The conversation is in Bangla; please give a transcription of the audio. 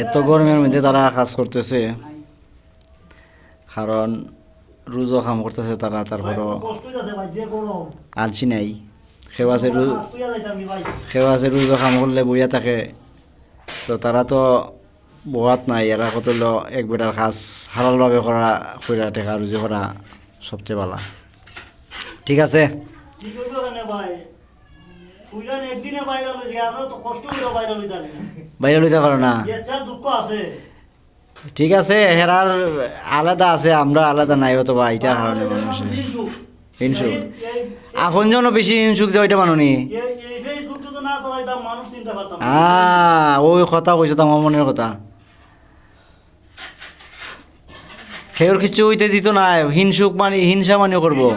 এত গরমের মধ্যে তারা কাজ করতেছে, কারণ রোজও কাম করতেছে তারা, তারপরও আলসি নাই। কেউ আছে রোজও কাম করলে বইয়া থাকে, তো তারা তো বোয়াত নাই, এরা কত এক বেটার কাজ হালালভাবে করা, কইরা টেকা রুজি করা সবচেয়ে ভালো। ঠিক আছে, বাইরে লইতে পারো না, ঠিক আছে, হেরার আলাদা আছে, আমরা আলাদা নাই, অথবা এটা কারণে মানুষের হিংসুক আপনজনও বেশি হিংসুক যে ওইটা মানুনি। ওই কথা কইছো তো আমার মনের কথা। সেওর কিছু হইতে দিত না, হিংসুক মানে হিংসা মানে করবো।